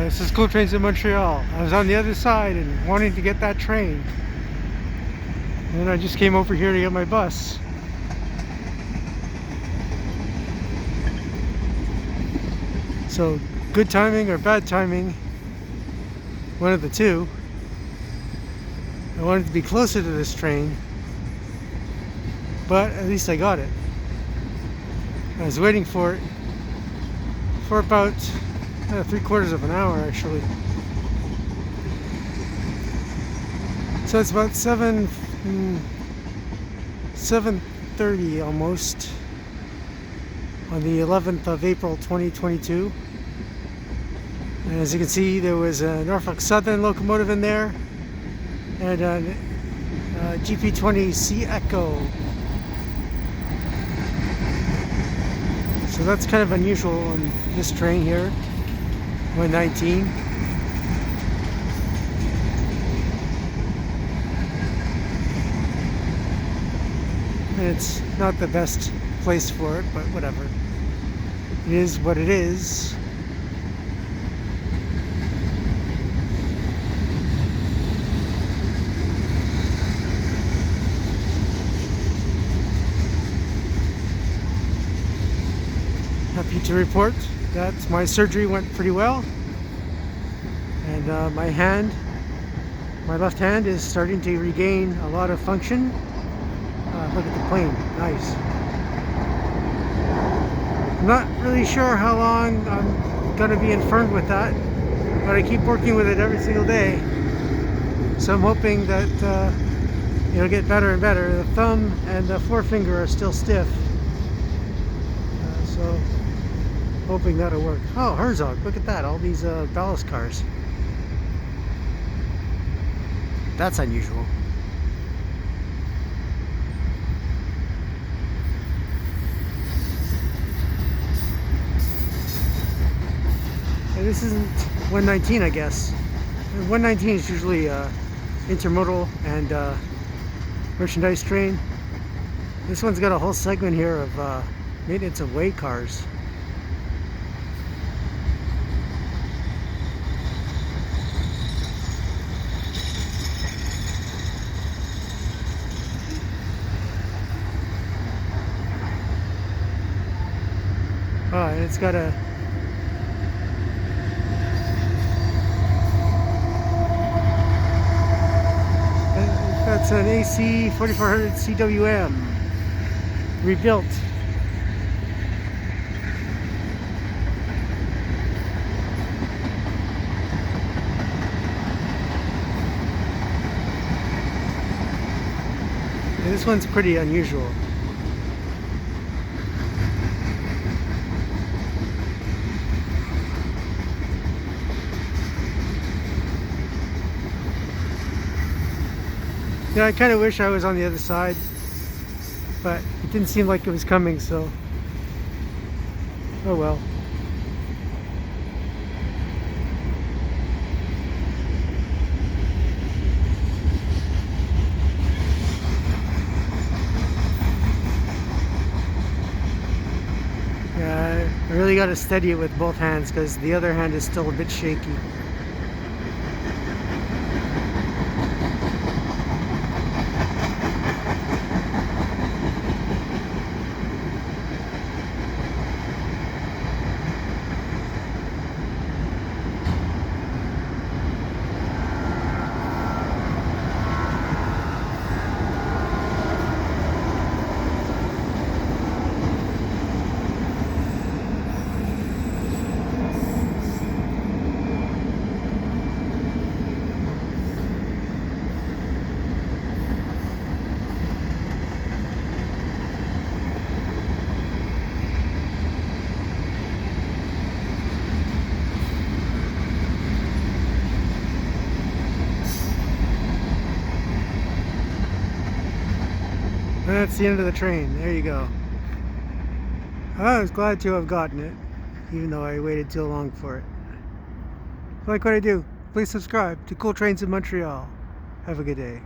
This is Cool Trains in Montreal. I was on the other side and wanting to get that train. And then I just came over here to get my bus. So, good timing or bad timing, one of the two. I wanted to be closer to this train, but at least I got it. I was waiting for it for about 3/4 of an hour actually. So it's about 7:30 almost on the 11th of April 2022. And as you can see, there was a Norfolk Southern locomotive in there and a GP20C Echo. So that's kind of unusual on this train here, 119. And it's not the best place for it, but whatever. It is what it is. Happy to report that my surgery went pretty well, and my left hand is starting to regain a lot of function. Look at the plane, nice. I'm not really sure how long I'm going to be infirmed with that, but I keep working with it every single day. So I'm hoping that it'll get better and better. The thumb and the forefinger are still stiff, so hoping that'll work. Oh, Herzog, look at that, all these ballast cars. That's unusual. And this isn't 119, I guess. 119 is usually intermodal and merchandise train. This one's got a whole segment here of maintenance of way cars. Oh, and it's got a that's an AC4400CWM rebuilt. And this one's pretty unusual. Yeah, I kind of wish I was on the other side, but it didn't seem like it was coming, so oh well. Yeah, I really got to steady it with both hands because the other hand is still a bit shaky. And that's the end of the train. There you go. I was glad to have gotten it, even though I waited too long for it. If you like what I do, please subscribe to Cool Trains in Montreal. Have a good day.